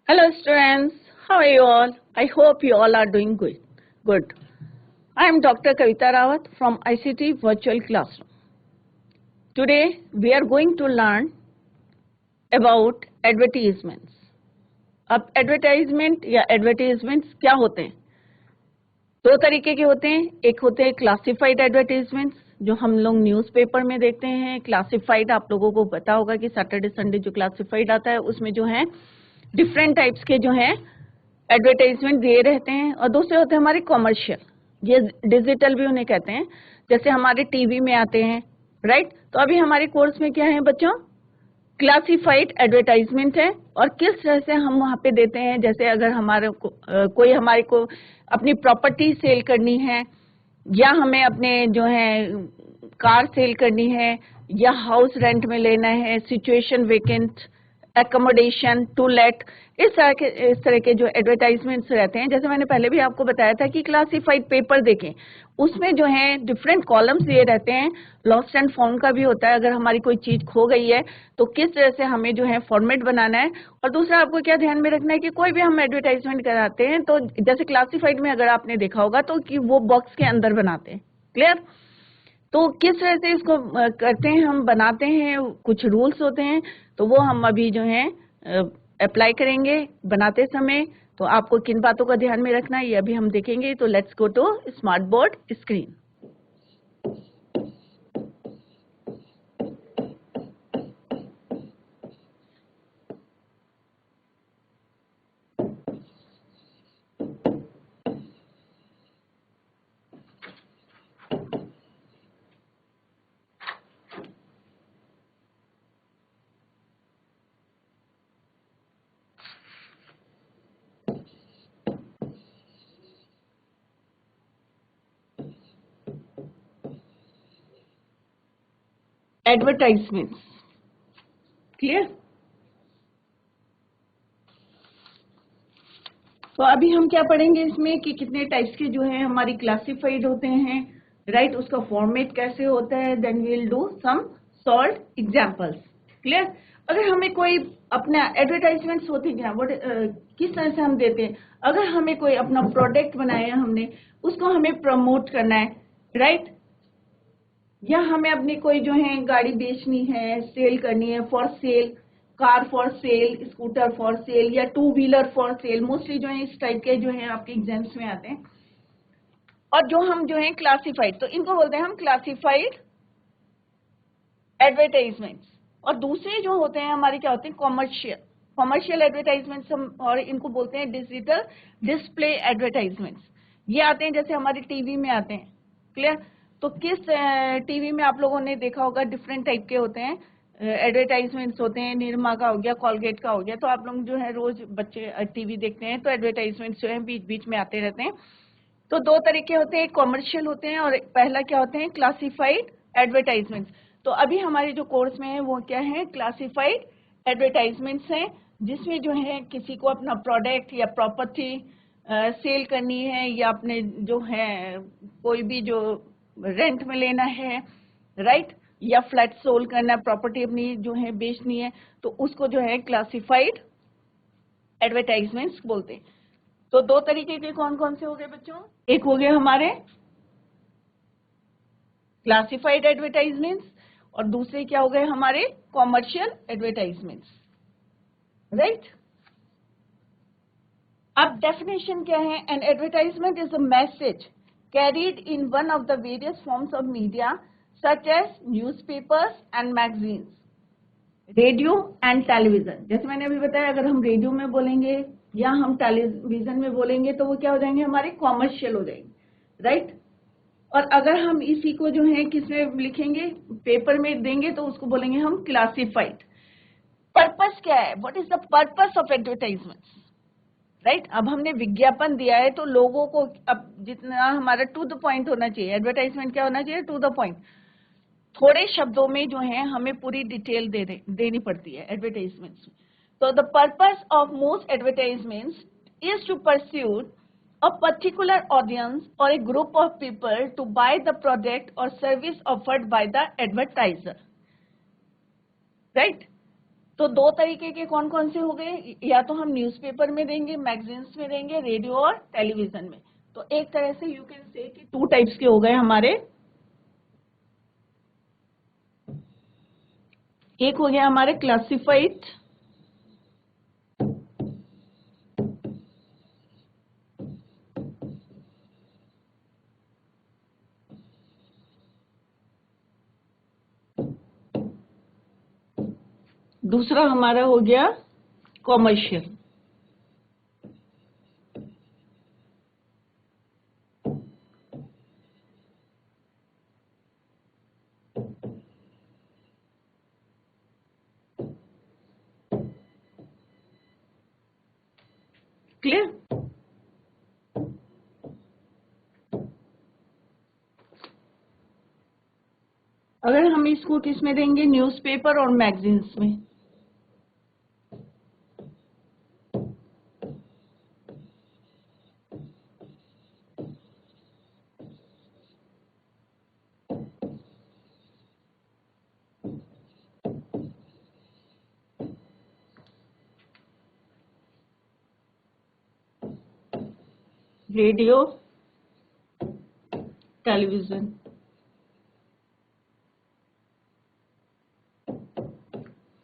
Hello students, how are you all? I hope you all are doing good. Good. I am Dr. Kavita Rawat from ICT Virtual Classroom. Today we are going to learn about advertisements. अब advertisement या advertisements क्या होते हैं? दो तरीके के होते हैं. एक होते हैं क्लासिफाइड एडवर्टाइजमेंट्स जो हम लोग न्यूज़पेपर में देखते हैं. क्लासिफाइड आप लोगों को पता होगा कि सैटरडे संडे जो क्लासिफाइड आता है उसमें जो है डिफरेंट टाइप्स के जो हैं एडवर्टाइजमेंट दिए रहते हैं. और दूसरे होते हैं हमारे कॉमर्शियल, ये डिजिटल भी उन्हें कहते हैं, जैसे हमारे टीवी में आते हैं, राइट. तो अभी हमारे कोर्स में क्या है बच्चों? क्लासिफाइड एडवर्टाइजमेंट है. और किस तरह से हम वहाँ पे देते हैं, जैसे अगर हमारे को कोई हमारे को अपनी प्रॉपर्टी सेल करनी है, या हमें अपने जो है कार सेल करनी है, या हाउस रेंट में लेना है, situation vacant, accommodation, to let, इस तरह के जो एडवर्टाइजमेंट्स रहते हैं. जैसे मैंने पहले भी आपको बताया था कि क्लासिफाइड पेपर देखें, उसमें जो है डिफरेंट कॉलम्स दिए रहते हैं. लॉस्ट एंड फाउंड का भी होता है, अगर हमारी कोई चीज खो गई है तो किस तरह से हमें जो है फॉर्मेट बनाना है. और दूसरा आपको क्या ध्यान में रखना है कि कोई भी हम एडवर्टाइजमेंट कराते हैं तो जैसे क्लासिफाइड में अगर आपने देखा होगा तो कि वो बॉक्स के अंदर बनाते हैं. क्लियर? तो किस तरह से इसको करते हैं, हम बनाते हैं, कुछ रूल्स होते हैं, तो वो हम अभी जो है अप्लाई करेंगे बनाते समय. तो आपको किन बातों का ध्यान में रखना है ये अभी हम देखेंगे. तो let's go to smart board screen. Advertisements, clear? तो अभी हम क्या पढ़ेंगे इसमें कि कितने टाइप्स के जो है हमारी क्लासिफाइड होते हैं, राइट. उसका फॉर्मेट कैसे होता है, then we will do some solve examples. Clear? अगर हमें कोई अपना एडवर्टाइजमेंट्स होती है किस तरह से हम देते हैं, अगर हमें कोई अपना प्रोडक्ट बनाया हमने, उसको हमें प्रमोट करना है, राइट. या हमें अपनी कोई जो है गाड़ी बेचनी है, सेल करनी है, for sale, car for sale, scooter for sale, या two wheeler for sale. Mostly जो है इस टाइप के जो है आपके एग्जाम्स में आते हैं. और जो हम जो है क्लासिफाइड, तो इनको बोलते हैं हम क्लासिफाइड एडवर्टाइजमेंट्स. और दूसरे जो होते हैं हमारे क्या होते हैं? कॉमर्शियल एडवर्टाइजमेंट्स, और इनको बोलते हैं डिजिटल डिस्प्ले एडवर्टाइजमेंट्स. ये आते हैं जैसे हमारे टीवी में आते हैं. क्लियर? तो किस टीवी में आप लोगों ने देखा होगा डिफरेंट टाइप के होते हैं एडवर्टाइजमेंट्स होते हैं. निरमा का हो गया, कॉलगेट का हो गया. तो आप लोग जो है रोज बच्चे टीवी देखते हैं तो एडवर्टाइजमेंट्स जो है बीच बीच में आते रहते हैं. तो दो तरीके होते हैं, कॉमर्शियल होते हैं और पहला क्या होते हैं? Classified advertisements. तो अभी हमारे जो कोर्स में है वो क्या है? क्लासिफाइड एडवर्टाइजमेंट्स हैं, जिसमें जो है किसी को अपना प्रोडक्ट या प्रॉपर्टी सेल करनी है, या अपने जो है कोई भी जो रेंट में लेना है, राइट, या फ्लैट सोल करना है, प्रॉपर्टी अपनी जो है बेचनी है, तो उसको जो है क्लासिफाइड एडवर्टाइजमेंट्स बोलते हैं. तो दो तरीके के कौन कौन से हो गए बच्चों? एक हो गए हमारे क्लासिफाइड एडवर्टाइजमेंट्स, और दूसरे क्या हो गए हमारे? Commercial advertisements, right. अब डेफिनेशन क्या है? An advertisement is a message carried in one of the various forms of media such as newspapers and magazines, radio and television. जैसे मैंने अभी बताया, अगर हम रेडियो में बोलेंगे या हम टेलीविजन में बोलेंगे तो वो क्या हो जाएंगे? हमारे कॉमर्शियल हो जाएंगे, राइट. और अगर हम इसी को जो है किसमें लिखेंगे, पेपर में देंगे, तो उसको बोलेंगे हम क्लासिफाइड. पर्पस क्या है? What is the purpose of advertisements, right. अब हमने विज्ञापन दिया है तो लोगों को अब जितना हमारा टू द पॉइंट होना चाहिए. एडवर्टाइजमेंट क्या होना चाहिए? To the point. थोड़े शब्दों में जो है हमें पूरी डिटेल देनी पड़ती है एडवर्टाइजमेंट्स में. तो the purpose of most advertisements is to pursue a particular audience or a group of people to buy the product or service offered by the advertiser, right. तो दो तरीके के कौन कौन से हो गए, या तो हम न्यूज़पेपर में देंगे, मैगजीन्स में देंगे, रेडियो और टेलीविजन में। तो एक तरह से यू कैन से कि 2 टाइप्स के हो गए हमारे। एक हो गया हमारे क्लासिफाइड, दूसरा हमारा हो गया कॉमर्शियल। क्लियर? अगर हम इसको किस में देंगे, न्यूज़पेपर और मैगजीन्स में। Radio, television.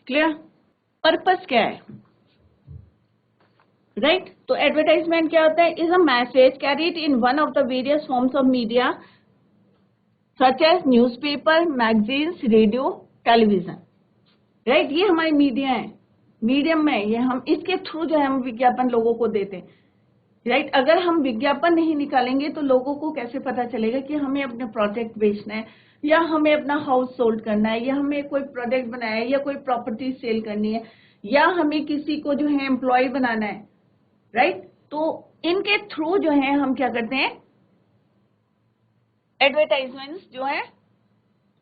क्लियर? पर्पस क्या है, राइट? तो एडवर्टाइजमेंट क्या होता है, is a message carried in one of the various forms of media such as newspaper, magazines, radio, television, right? ये हमारी मीडिया है, मीडियम में ये हम इसके थ्रू जो है हम विज्ञापन लोगों को देते हैं, राइट? अगर हम विज्ञापन नहीं निकालेंगे तो लोगों को कैसे पता चलेगा कि हमें अपने प्रोडक्ट बेचना है, या हमें अपना हाउस सोल्ड करना है, या हमें कोई प्रोडक्ट बनाना है, या कोई प्रॉपर्टी सेल करनी है, या हमें किसी को जो है एम्प्लॉय बनाना है, राइट? तो इनके थ्रू जो है हम क्या करते हैं, एडवर्टाइजमेंट्स जो है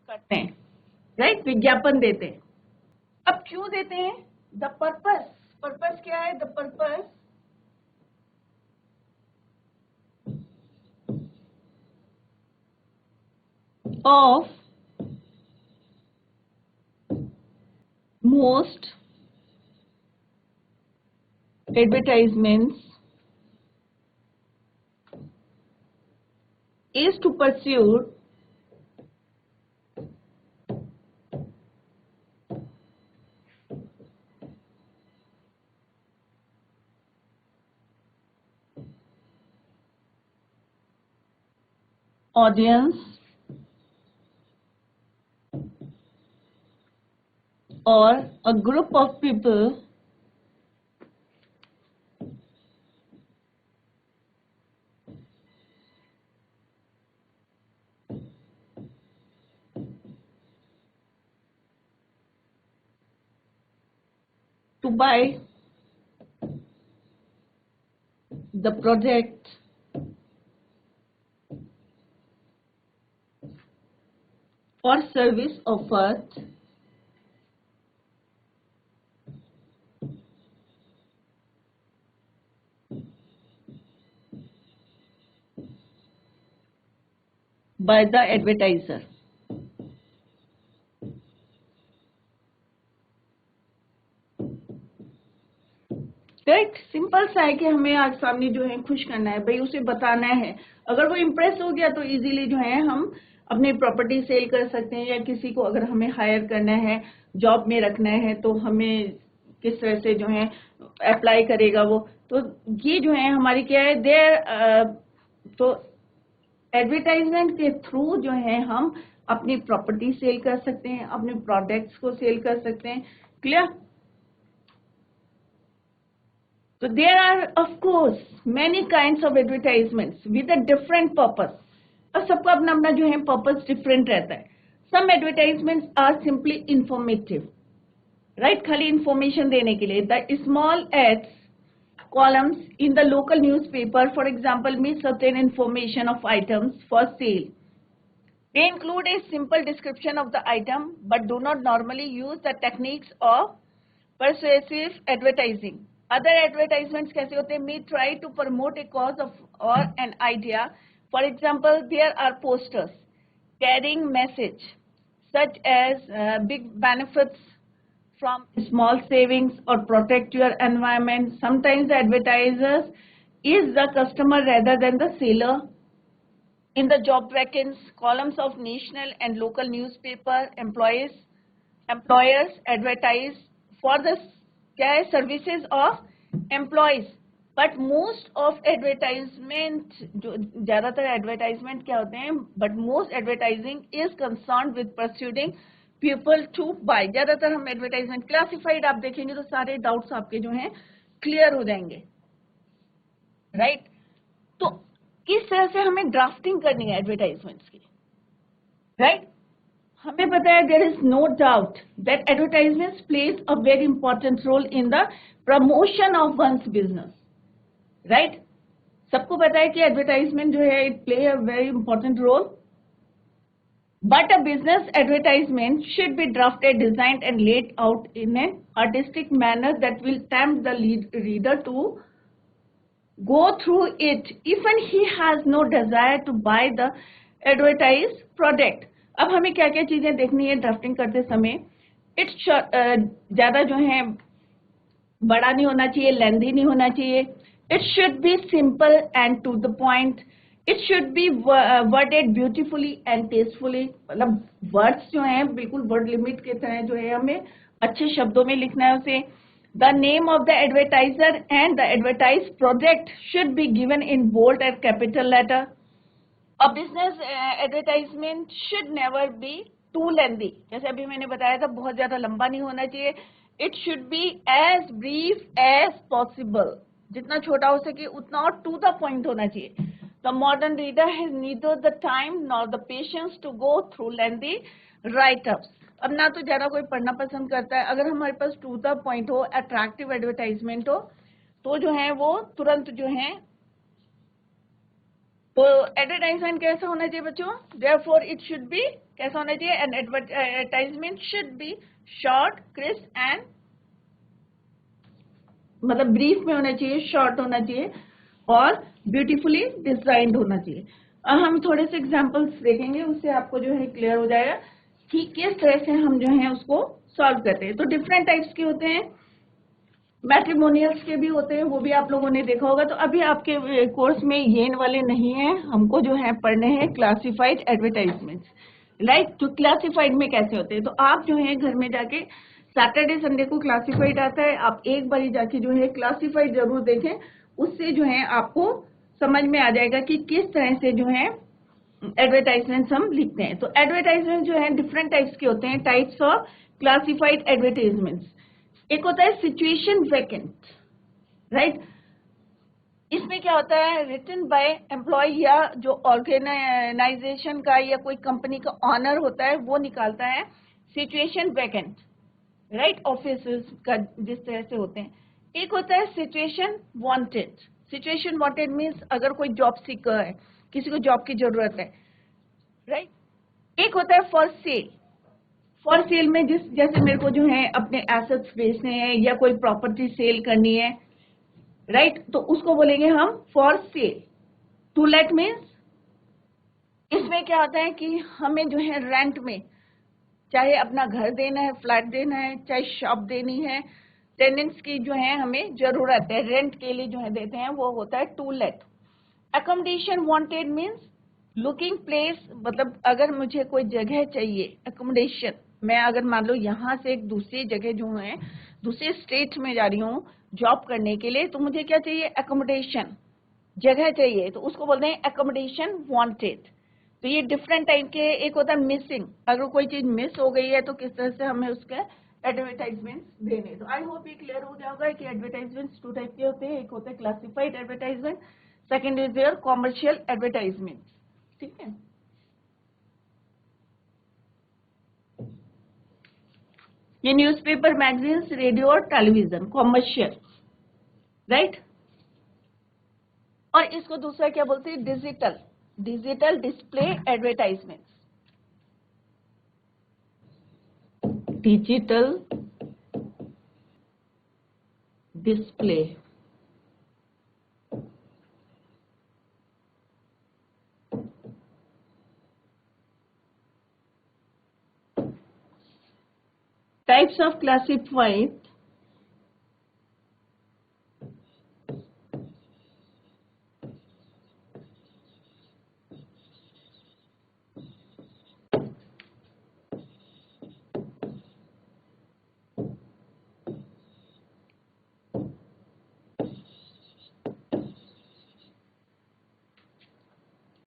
करते हैं, राइट? विज्ञापन देते हैं। अब क्यों देते हैं, द पर्पस, पर्पस क्या है, the purpose of most advertisements is to pursue audience or a group of people to buy the product or service offered by the advertiser. Right? Simple सा है कि हमें आज सामने जो है खुश करना है, भाई उसे बताना है। अगर वो इम्प्रेस हो गया तो इजीली जो है हम अपनी प्रॉपर्टी सेल कर सकते हैं, या किसी को अगर हमें हायर करना है, जॉब में रखना है, तो हमें किस तरह से जो है अप्लाई करेगा वो। तो ये जो है हमारी क्या है, तो एडवर्टाइजमेंट के थ्रू जो है हम अपनी प्रॉपर्टी सेल कर सकते हैं, अपने प्रोडक्ट्स को सेल कर सकते हैं। Clear? So there are of course many kinds of advertisements with a different purpose. और सबका अपना अपना जो है purpose different रहता है. Some advertisements are simply informative, right? खाली information देने के लिए. The small ads columns in the local newspaper, for example, may certain information of items for sale. They include a simple description of the item, but do not normally use the techniques of persuasive advertising. Other advertisements कैसे होते हैं, may try to promote a cause of or an idea. For example, there are posters carrying message such as big benefits from small savings or protect your environment. Sometimes the advertisers is the customer rather than the seller. In the job vacancies, columns of national and local newspaper, employers advertise for the क्या है services of employees. But most of advertisement, जो ज़्यादातर advertisement क्या होते हैं, but most advertising is concerned with pursuing people to buy. ज़्यादातर हम advertisement classified आप देखेंगे तो सारे doubts आपके जो हैं clear हो जाएंगे, right? तो किस तरह से हमें ड्राफ्टिंग करनी है एडवर्टाइजमेंट्स की, राइट? हमें पता है there is no doubt that advertisements plays a very important role in the promotion of one's business, right? सबको पता है कि एडवर्टाइजमेंट जो है it play a very important role, but a business advertisement should be drafted, designed and laid out in an artistic manner that will tempt the reader to go through it even he has no desire to buy the advertised product. अब हमें क्या क्या चीजें देखनी है drafting करते समय? It's ज्यादा जो है बड़ा नहीं होना चाहिए, लेंथी नहीं होना चाहिए. It should be simple and to the point. It should be worded beautifully and tastefully. मतलब वर्ड्स जो हैं बिल्कुल वर्ड लिमिट की तरह जो है हमें अच्छे शब्दों में लिखना है उसे. The name of the advertiser and the advertised product should be given in bold and capital letter. A business advertisement should never be too lengthy. जैसे अभी मैंने बताया था बहुत ज्यादा लंबा नहीं होना चाहिए. It should be as brief as possible. जितना छोटा हो सके उतना और to the point होना चाहिए. The modern reader has neither the time nor the patience to go through lengthy write-ups. अब ना तो ज्यादा कोई पढ़ना पसंद करता है. अगर हमारे पास टू द पॉइंट हो, अट्रैक्टिव एडवर्टाइजमेंट हो, तो जो है वो तुरंत जो है. तो एडवर्टाइजमेंट कैसा होना चाहिए बच्चों? देयरफॉर इट शुड बी कैसा होना चाहिए? An advertisement should B short, crisp and मतलब ब्रीफ में होना चाहिए, शॉर्ट होना चाहिए और ब्यूटीफुली डिजाइन्ड होना चाहिए. अब हम थोड़े से एग्जांपल्स देखेंगे, उससे आपको जो है क्लियर हो जाएगा कि किस तरह से हम जो है उसको सॉल्व करते हैं. तो डिफरेंट टाइप्स के होते हैं, मैट्रिमोनियल्स के भी होते हैं, वो भी आप लोगों ने देखा होगा. तो अभी आपके कोर्स में ये वाले नहीं है, हमको जो है पढ़ने हैं क्लासिफाइड एडवर्टाइजमेंट्स, राइट? तो क्लासिफाइड में कैसे होते हैं, तो आप जो है घर में जाके सैटरडे संडे को क्लासिफाइड आता है, आप एक बार जाके जो है क्लासिफाइड जरूर देखें. उससे जो है आपको समझ में आ जाएगा कि किस तरह से जो है एडवर्टाइजमेंट्स हम लिखते हैं. तो एडवर्टाइजमेंट जो है डिफरेंट टाइप्स के होते हैं. Types of classified advertisements. एक होता है सिचुएशन वैकेंट, राइट? इसमें क्या होता है? रिटन बाय एम्प्लॉय या जो ऑर्गेनाइजेशन का या कोई कंपनी का ऑनर होता है वो निकालता है सिचुएशन वैकेंट, राइट? ऑफिस का जिस तरह से होते हैं. एक होता है situation wanted. Situation wanted means अगर कोई जॉब सीकर है, किसी को जॉब की जरूरत है, राइट? एक होता है फॉर सेल. फॉर सेल में जैसे मेरे को जो है अपने एसेट्स बेचने हैं या कोई प्रॉपर्टी सेल करनी है, राइट? तो उसको बोलेंगे हम for sale. To let means इसमें क्या होता है कि हमें जो है रेंट में चाहे अपना घर देना है, फ्लैट देना है, चाहे शॉप देनी है, टेनेंट्स की जो है हमें जरूरत है, रेंट के लिए जो है देते हैं, वो होता है to let. Accommodation wanted means looking place, मतलब अगर मुझे कोई जगह चाहिए, अकोमोडेशन, मैं अगर मान लो यहाँ से एक दूसरी जगह जो है दूसरे स्टेट में जा रही हूँ जॉब करने के लिए, तो मुझे क्या चाहिए? अकोमोडेशन, जगह चाहिए, तो उसको बोलते हैं अकोमोडेशन वांटेड. तो ये डिफरेंट टाइप के. एक होता है मिसिंग, अगर कोई चीज मिस हो गई है तो किस तरह से हमें उसके एडवर्टाइजमेंट देने. तो आई होप ये क्लियर हो जाएगा कि एडवर्टाइजमेंट टू टाइप के होते हैं. एक होता है classified advertisement, second is there commercial advertisement. ठीक है? ये न्यूज़पेपर, मैगजीन्स, रेडियो और टेलीविजन कॉमर्शियल, राइट? और इसको दूसरा क्या बोलते हैं? Digital. Digital display advertisement. Digital display Types of classified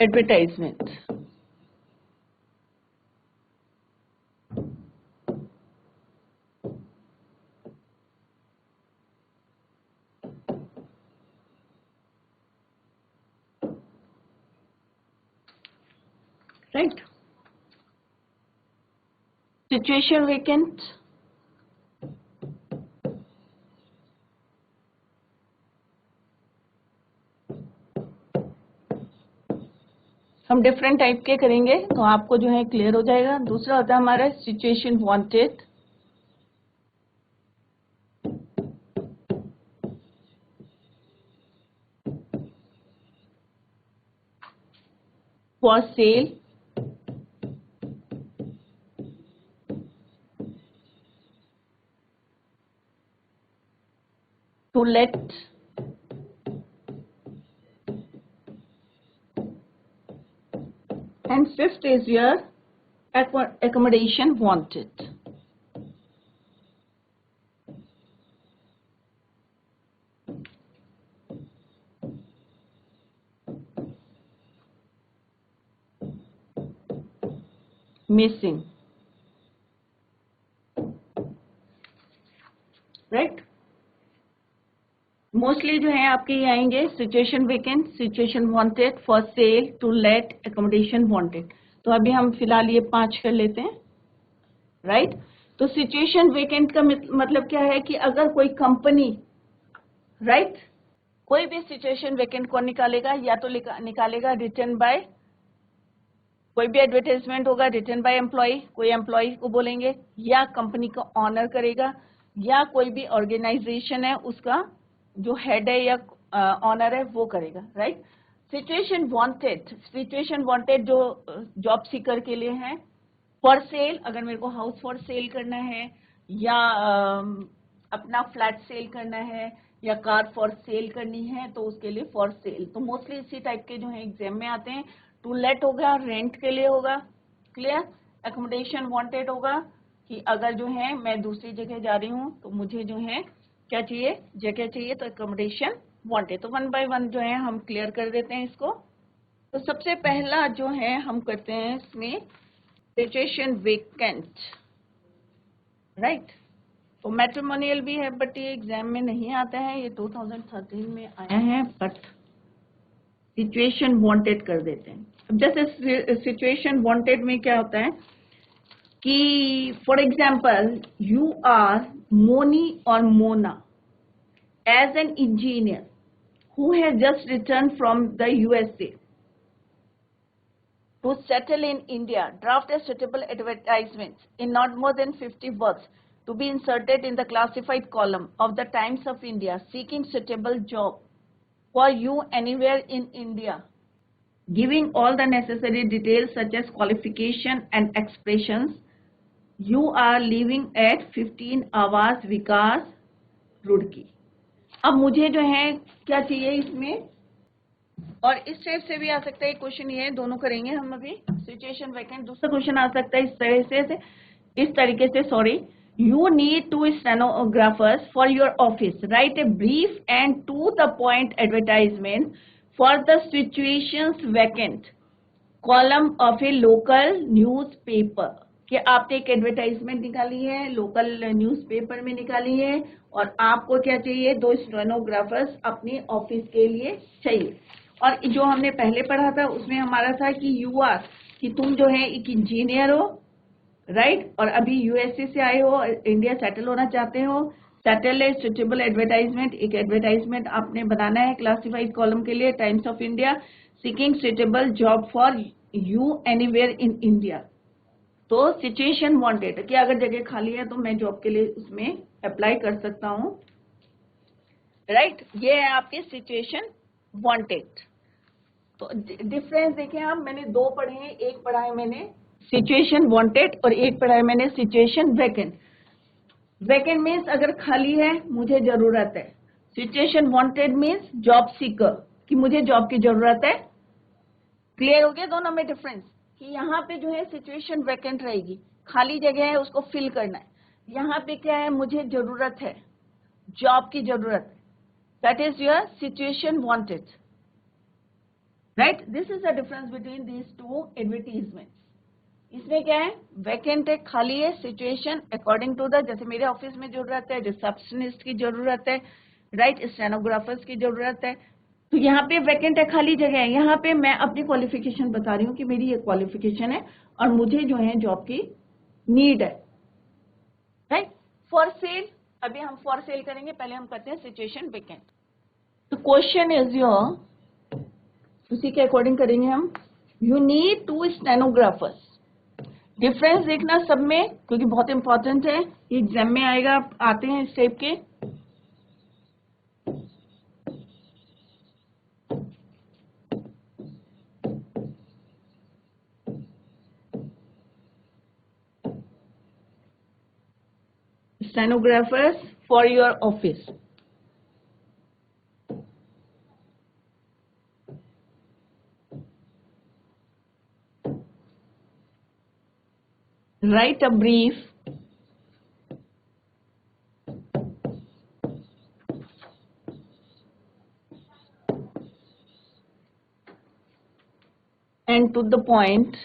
advertisement. Right? Situation vacant. हम डिफरेंट टाइप के करेंगे तो आपको जो है क्लियर हो जाएगा। दूसरा होता है हमारा situation wanted, for sale, to let, and fifth is your accommodation wanted. Missing. Right? Mostly जो है आपके ये आएंगे situation vacant, situation wanted, for sale, to let, accommodation wanted. तो अभी हम फिलहाल ये 5 कर लेते हैं। राइट? तो सिचुएशन वेकेंट का मतलब क्या है कि अगर कोई कंपनी, राइट, कोई भी सिचुएशन वेकेंट कौन निकालेगा, या तो निकालेगा रिटन बाय, कोई भी एडवर्टाइजमेंट होगा रिटन बाय एम्प्लॉय, कोई एम्प्लॉय को बोलेंगे, या कंपनी का ऑनर करेगा, या कोई भी ऑर्गेनाइजेशन है उसका जो हेड है या ऑनर है वो करेगा। राइट? सिचुएशन वांटेड जो जॉब सीकर के लिए है। फॉर सेल, अगर मेरे को हाउस फॉर सेल करना है, या अपना फ्लैट सेल करना है, या कार फॉर सेल करनी है, तो उसके लिए फॉर सेल। तो मोस्टली इसी टाइप के जो है एग्जाम में आते हैं। टू लेट होगा, रेंट के लिए होगा। क्लियर? एकोमोडेशन वांटेड होगा कि अगर जो है मैं दूसरी जगह जा रही हूँ तो मुझे जो है क्या चाहिए, जगह चाहिए, तो एकोमोडेशन वांटेड। तो 1 बाय 1 जो है हम क्लियर कर देते हैं इसको। तो सबसे पहला जो है हम करते हैं इसमें सिचुएशन वेकेंट। राइट? तो मैट्रिमोनियल भी है बट ये एग्जाम में नहीं आता है, ये 2013 में आया है, बट सिचुएशन वांटेड कर देते हैं। अब जैसे सिचुएशन वांटेड में क्या होता है कि for example you are Moni और Mona as an engineer who has just returned from the USA to settle in India, draft a suitable advertisements in not more than 50 words to be inserted in the classified column of the Times of India, seeking suitable job for you anywhere in India, giving all the necessary details such as qualification and expressions. You are living at 15 Awas Vikas, Roorkee. अब मुझे जो है क्या चाहिए इसमें, और इस type से भी आ सकता है क्वेश्चन, ये दोनों करेंगे हम अभी। सिचुएशन वैकेंट, दूसरा क्वेश्चन आ सकता है इस तरीके से sorry, you need 2 stenographers for your office, write a brief and to the point advertisement for the situations vacant column of a local newspaper। कि आपने एक एडवर्टाइजमेंट निकाली है, लोकल न्यूज़पेपर में निकाली है, और आपको क्या चाहिए, 2 स्टेनोग्राफर्स अपने ऑफिस के लिए चाहिए। और जो हमने पहले पढ़ा था उसमें हमारा था कि यू आर, कि तुम जो है एक इंजीनियर हो, राइट, और अभी यूएसए से आए हो, इंडिया सेटल होना चाहते हो। सेटल है सुटेबल एडवर्टाइजमेंट, एक एडवर्टाइजमेंट आपने बनाना है क्लासिफाइड कॉलम के लिए, times of India, seeking suitable job for you anywhere in India. तो सिचुएशन वांटेड कि अगर जगह खाली है तो मैं जॉब के लिए उसमें अप्लाई कर सकता हूं। राइट? ये है आपके सिचुएशन वांटेड। तो डिफरेंस देखें आप, मैंने 2 पढ़े हैं, एक पढ़ा है मैंने सिचुएशन वांटेड और एक पढ़ा है मैंने सिचुएशन वैकेंट। वैकेंट मीन्स अगर खाली है, मुझे जरूरत है। Situation wanted means job seeker, कि मुझे जॉब की जरूरत है। क्लियर हो गया दोनों में डिफरेंस? कि यहाँ पे जो है सिचुएशन वैकेंट रहेगी, खाली जगह है, उसको फिल करना है। यहाँ पे क्या है, मुझे जरूरत है, जॉब की जरूरत है। That is your situation wanted, right? This is the difference between these two advertisements. इसमें क्या है, वैकेंट है, खाली है, सिचुएशन अकॉर्डिंग टू द, जैसे मेरे ऑफिस में जरूरत है, रिसेप्शनिस्ट की जरूरत है, राइट, स्टेनोग्राफर्स की जरूरत है। तो यहाँ पे वैकेंट है, खाली जगह है, यहाँ पे मैं अपनी क्वालिफिकेशन बता रही हूँ कि मेरी ये क्वालिफिकेशन है और मुझे जो है जॉब की नीड है, राइट? फॉर सेल, अभी हम फॉर सेल करेंगे, पहले हम करते हैं सिचुएशन वैकेंट। तो क्वेश्चन इज योर, उसी के अकॉर्डिंग करेंगे हम। You need 2 stenographers. डिफरेंस देखना सब में, क्योंकि बहुत इंपॉर्टेंट है, एग्जाम में आएगा, आते हैं इस टाइप के। Stenographers for your office. Write a brief and to the point.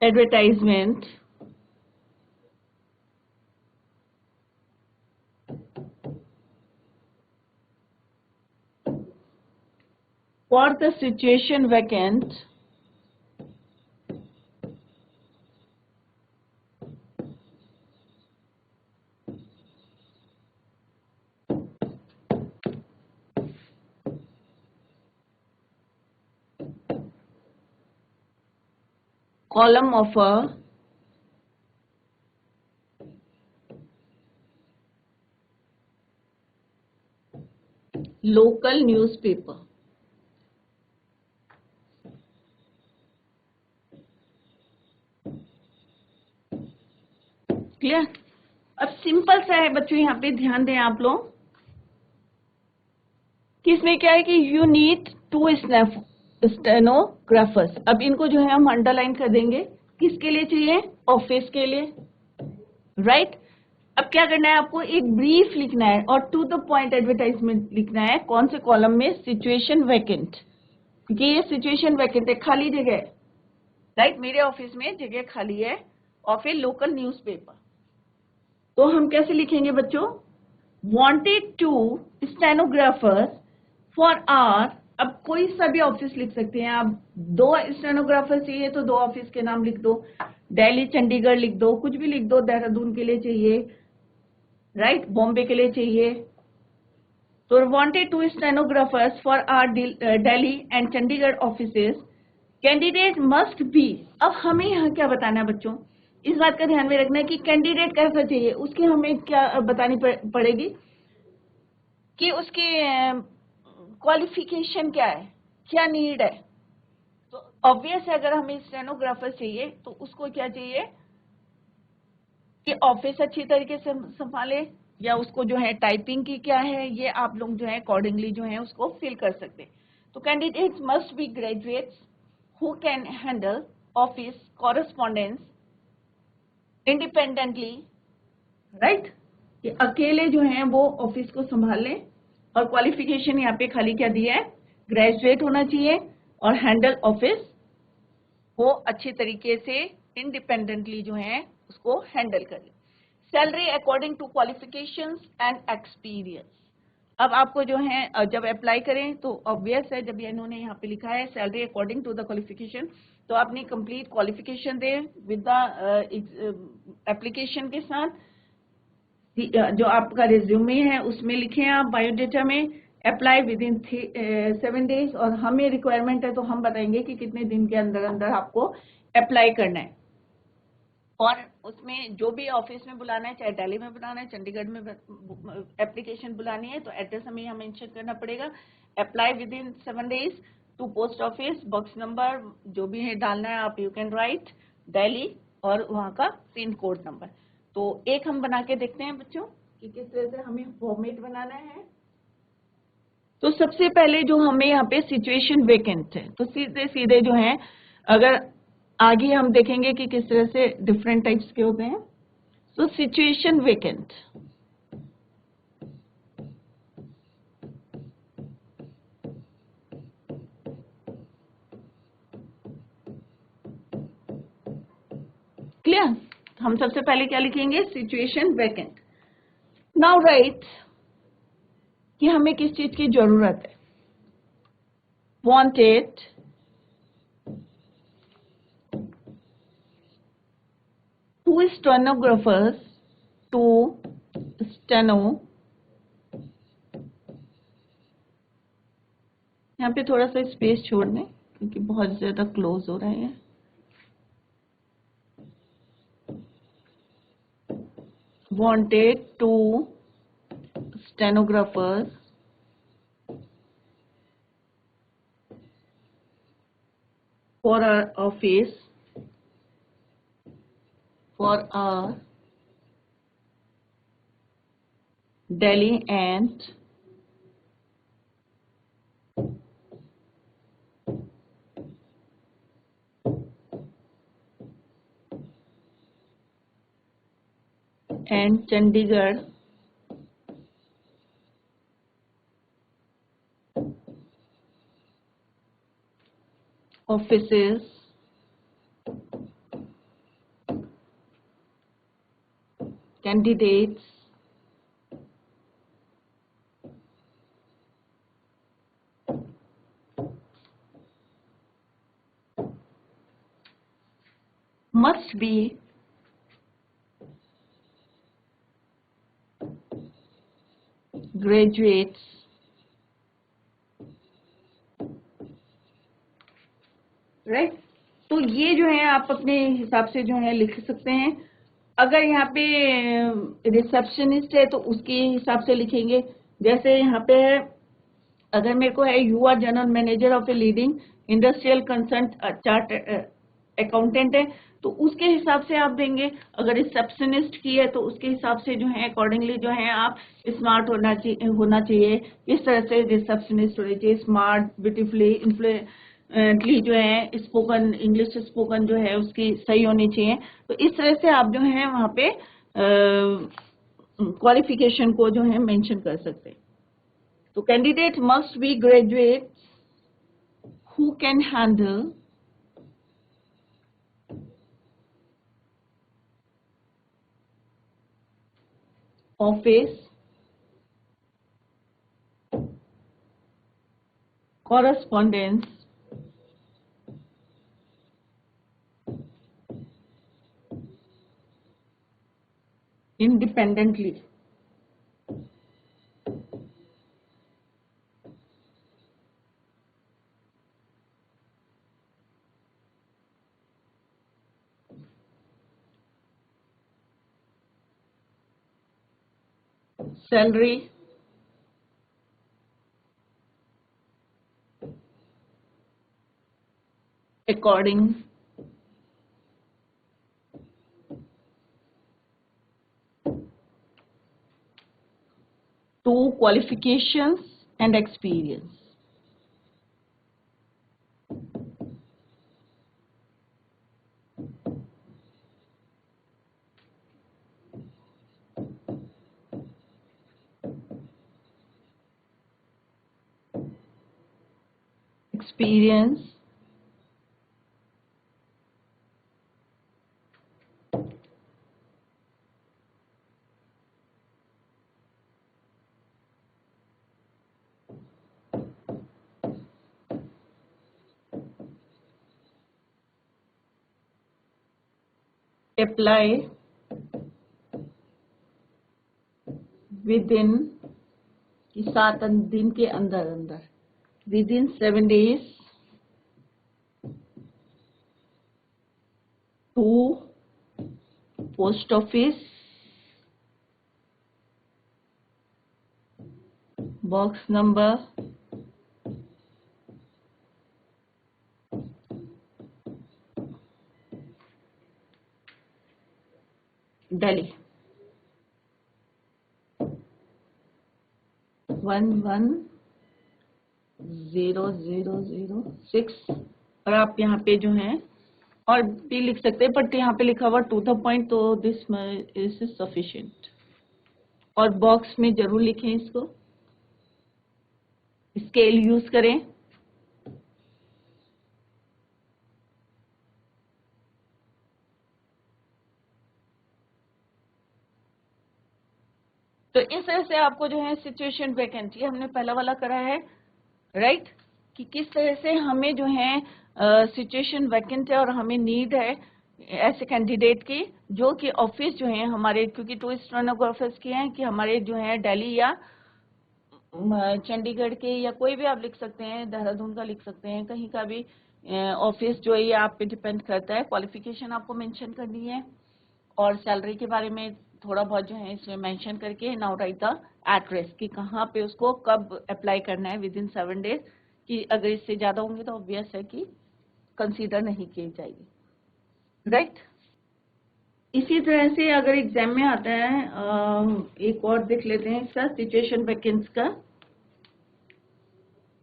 Advertisement for the situation vacant column of a local newspaper. Clear? अब सिंपल सा है बच्चों, यहाँ पे ध्यान दें आप लोग कि इसमें क्या है कि यू नीड 2 स्टेनोग्राफर्स। अब इनको जो है हम अंडरलाइन कर देंगे, किसके लिए चाहिए, ऑफिस के लिए, राइट? अब क्या करना है, आपको एक ब्रीफ लिखना है और टू द पॉइंट एडवर्टाइजमेंट लिखना है। कौन से कॉलम में, सिचुएशन वैकेंट, क्योंकि ये सिचुएशन वैकेंट है, खाली जगह है, राइट? मेरे ऑफिस में जगह खाली है, ऑफ ए लोकल न्यूज़पेपर। तो हम कैसे लिखेंगे बच्चों, वांटेड 2 स्टेनोग्राफर्स फॉर आर। अब कोई सा भी ऑफिस लिख सकते हैं आप, 2 स्टेनोग्राफर चाहिए तो 2 ऑफिस के नाम लिख दो, दिल्ली, चंडीगढ़ लिख दो, कुछ भी लिख दो, देहरादून के लिए चाहिए, राइट, बॉम्बे के लिए चाहिए। तो wanted 2 stenographers for our Delhi and Chandigarh offices. Candidate must be. अब हमें यहाँ क्या बताना है बच्चों, इस बात का ध्यान में रखना है कि कैंडिडेट कैसा चाहिए, उसकी हमें क्या बतानी पड़ेगी कि उसकी क्वालिफिकेशन क्या है, क्या नीड है। तो ऑब्वियस है, अगर हमें स्टेनोग्राफर चाहिए तो उसको क्या चाहिए कि ऑफिस अच्छी तरीके से संभाले, या उसको जो है टाइपिंग की क्या है, ये आप लोग जो है अकॉर्डिंगली जो है उसको फिल कर सकते हैं। तो candidates must be graduates who can handle office correspondence independently, right? कि अकेले जो है वो ऑफिस को संभाल लें। और क्वालिफिकेशन यहाँ पे खाली क्या दिया है, ग्रेजुएट होना चाहिए और हैंडल ऑफिस को अच्छी तरीके से इंडिपेंडेंटली जो है उसको हैंडल कर ले। Salary according to qualifications and experience. अब आपको जो है जब अप्लाई करें तो ऑब्वियस है, जब इन्होंने यहाँ पे लिखा है salary according to the qualification, तो अपनी कंप्लीट क्वालिफिकेशन दे विद द एप्लीकेशन के साथ। जो आपका रिज्यूमे है उसमें लिखें आप बायोडेटा में, अप्लाई विद इन 7 डेज। और हमें रिक्वायरमेंट है तो हम बताएंगे कि कितने दिन के अंदर अंदर आपको अप्लाई करना है। और उसमें जो भी ऑफिस में बुलाना है, चाहे दिल्ली में बुलाना है, चंडीगढ़ में एप्लीकेशन बुलानी है, तो एड्रेस हमें यहाँ मेंशन करना पड़ेगा। Apply within 7 days, to post office, box number जो भी है डालना है आप, यू कैन राइट दिल्ली और वहाँ का पिन कोड नंबर। तो एक हम बना के देखते हैं बच्चों कि किस तरह से हमें फॉर्मेट बनाना है। तो सबसे पहले जो हमें यहाँ पे सिचुएशन वेकेंट है, तो सीधे सीधे जो है, अगर आगे हम देखेंगे कि किस तरह से डिफरेंट टाइप्स के होते हैं। तो सिचुएशन वेकेंट, क्लियर। हम सबसे पहले क्या लिखेंगे, सिचुएशन वेकेंट। नाउ राइट कि हमें किस चीज की जरूरत है। Wanted two stenographers, two steno, यहाँ पे थोड़ा सा स्पेस छोड़ दें क्योंकि बहुत ज्यादा क्लोज हो रहे हैं। Wanted two stenographers for our office, for our Delhi and Chandigarh offices candidates must be graduates right. तो ये जो है आप अपने हिसाब से जो है लिख सकते हैं। अगर यहाँ पे रिसेप्शनिस्ट है तो उसके हिसाब से लिखेंगे। जैसे यहाँ पे अगर मेरे को है you are general manager of a leading industrial concern chart accountant है, तो उसके हिसाब से आप देंगे। अगर रिसेप्शनिस्ट की है तो उसके हिसाब से जो है अकॉर्डिंगली जो है आप स्मार्ट होना चाहिए। इस तरह से रिसेप्शनिस्ट होनी चाहिए, स्मार्ट, ब्यूटीफुली, इन्फ्लुएंटली जो है स्पोकन, इंग्लिश स्पोकन जो है उसकी सही होनी चाहिए। तो इस तरह से आप जो है वहाँ पे क्वालिफिकेशन को जो है मेंशन कर सकते हैं। तो candidate must B graduate who can handle office, correspondence, independently, salary according to qualifications and experience. Experience apply within 7 दिन के अंदर अंदर, within 7 days to post office, box number Delhi 110006 और आप यहाँ पे जो है और भी लिख सकते हैं, बट यहाँ पे लिखा हुआ टू द पॉइंट, तो दिस इज सफिशिएंट। और बॉक्स में जरूर लिखें इसको, स्केल यूज करें। तो इस तरह से आपको जो है सिचुएशन वैकेंट, ये हमने पहला वाला करा है, राइट, कि किस तरह से हमें जो है सिचुएशन वैकेंट है और हमें नीड है ऐसे कैंडिडेट की जो कि ऑफिस जो है हमारे, क्योंकि 2 स्टेनोग्राफर्स की हैं कि हमारे जो है दिल्ली या चंडीगढ़ के, या कोई भी आप लिख सकते हैं, देहरादून का लिख सकते हैं, कहीं का भी ऑफिस जो है ये आप पे डिपेंड करता है। क्वालिफिकेशन आपको मेंशन करनी है और सैलरी के बारे में थोड़ा बहुत जो है इसमें मेंशन करके नाउ राइट द एड्रेस कि कहाँ पे उसको कब अप्लाई करना है विद इन 7 डेज, कि अगर इससे ज्यादा होंगे तो ऑब्वियस है कि कंसीडर नहीं की जाएगी, राइट। इसी तरह से अगर एग्जाम में आता है एक और देख लेते हैं इसका सिचुएशन वैकेंसी का,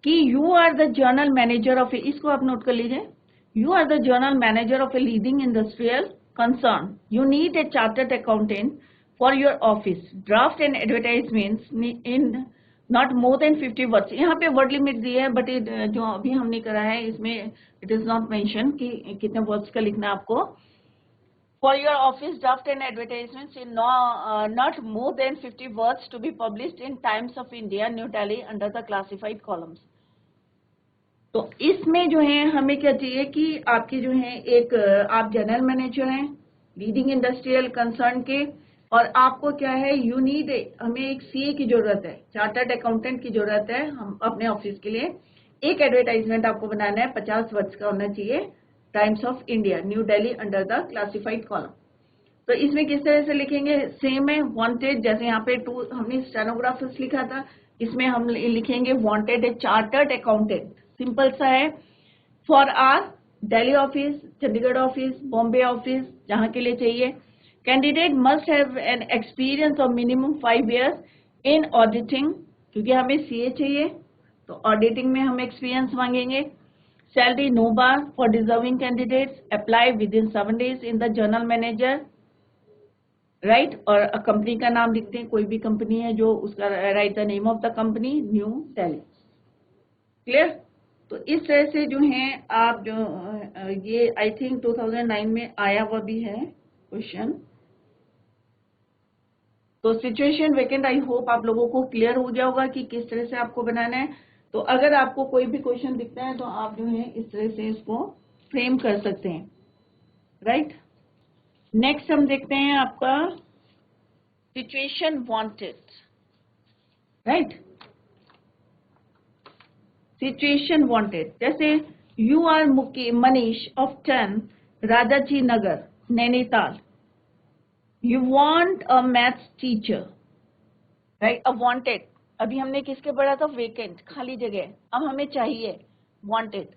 कि you are the general manager of, इसको आप नोट कर लीजिए, you are the general manager of a leading industrial concern. You need a chartered accountant for your office. Draft and advertisements in not more than 50 words. यहाँ पे word limit दी है, but जो अभी हमने करा है इसमें इट इज नॉट मेंशन कि कितने वर्ड्स का लिखना है आपको। For your office, draft and advertisements in not more than 50 words to be published in Times of India, New Delhi under the classified columns. तो इसमें जो है हमें क्या चाहिए कि आपके जो है एक आप जनरल मैनेजर हैं लीडिंग इंडस्ट्रियल कंसर्न के, और आपको क्या है यू नीड, हमें एक सीए की जरूरत है, चार्टर्ड अकाउंटेंट की जरूरत है हम अपने ऑफिस के लिए। एक एडवर्टाइजमेंट आपको बनाना है, 50 वर्ड्स का होना चाहिए, times of India new Delhi under the classified column. तो इसमें किस तरह से लिखेंगे, सेम है वांटेड, जैसे यहाँ पे 2 हमने स्टेनोग्राफर्स लिखा था, इसमें हम लिखेंगे wanted a chartered accountant, simple सा है, for our Delhi office, Chandigarh office, Bombay office, जहां के लिए चाहिए। Candidate must have an experience of minimum 5 years in auditing, क्योंकि हमें सीए चाहिए तो ऑडिटिंग में हम एक्सपीरियंस मांगेंगे। Salary no bar for deserving candidates, apply within 7 days in the general manager, right. और कंपनी का नाम लिखते हैं, कोई भी कंपनी है जो उसका, right the name of the company, new Delhi, clear. तो इस तरह से जो है आप जो ये आई थिंक 2009 में आया हुआ भी है क्वेश्चन। तो सिचुएशन वैकेंट आई होप आप लोगों को क्लियर हो गया होगा कि किस तरह से आपको बनाना है। तो अगर आपको कोई भी क्वेश्चन दिखता है तो आप जो है इस तरह से इसको फ्रेम कर सकते हैं, राइट। नेक्स्ट हम देखते हैं आपका situation wanted, right. Situation wanted, जैसे you are Manish of 10 Rajaji Nagar Nainital, you want a maths teacher, right. अब वांटेड, अभी हमने किसके पढ़ा था, वेकेंट, खाली जगह, अब हमें चाहिए wanted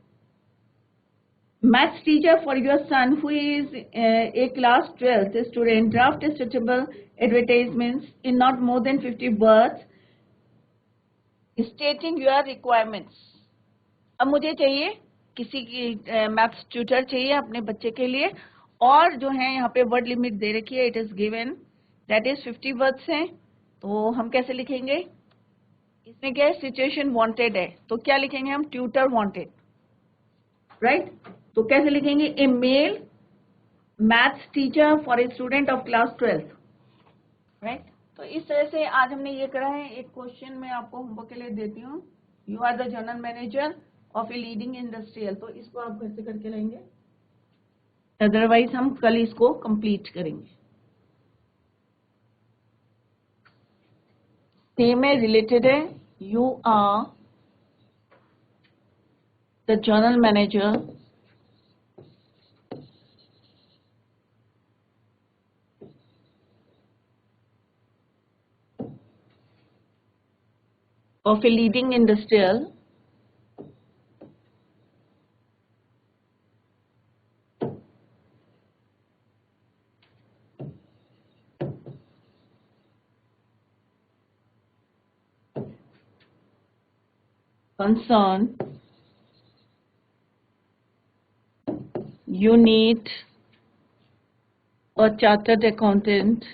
maths teacher for your son who is a class 12th student, draft suitable advertisements in not more than 50 words stating your requirements। अब मुझे चाहिए किसी की मैथ्स ट्यूटर चाहिए अपने बच्चे के लिए, और जो है यहाँ पे वर्ड लिमिट दे रखी है, it is given that is 50 words हैं। तो हम कैसे लिखेंगे, इसमें क्या है, सिचुएशन वांटेड है तो क्या लिखेंगे हम, ट्यूटर वांटेड, राइट। तो कैसे लिखेंगे, a male maths teacher for a student of class 12th, right. तो इस तरह से आज हमने ये करा है। एक क्वेश्चन मैं आपको होमवर्क के लिए देती हूँ, you are the general manager of a leading industrial, तो इसको आप घर से करके लाएंगे, अदरवाइज हम कल इसको कंप्लीट करेंगे। सेम है, रिलेटेड है, you are the general manager of a leading industrial concern, you need a chartered accountant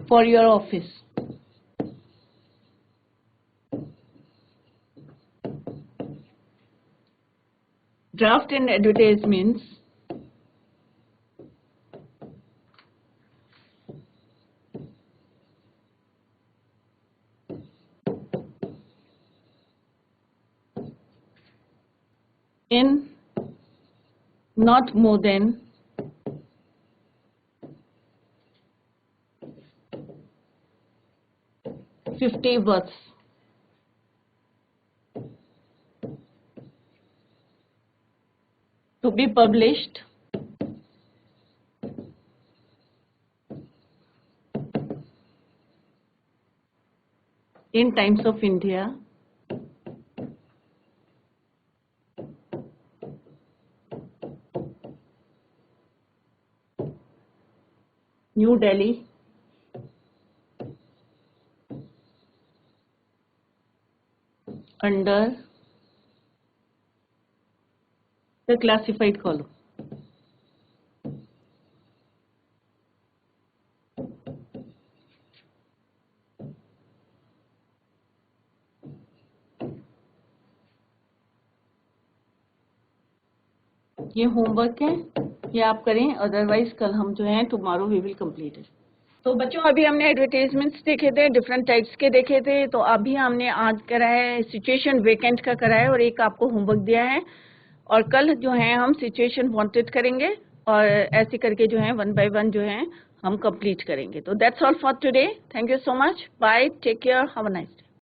for your office. Draft and advertisements in not more than 50 words. To be published in Times of India, New Delhi, under the classified column. ये homework है, ये आप करें, otherwise कल हम जो हैं tomorrow we will complete it. तो बच्चों अभी हमने एडवर्टाइजमेंट्स देखे थे, डिफरेंट टाइप्स के देखे थे, तो अभी हमने आज करा है सिचुएशन वेकेंट का करा है और एक आपको होमवर्क दिया है, और कल जो है हम सिचुएशन वांटेड करेंगे और ऐसे करके जो है 1 by 1 जो है हम कंप्लीट करेंगे। तो that's all for today, thank you so much, bye, take care, have a nice day.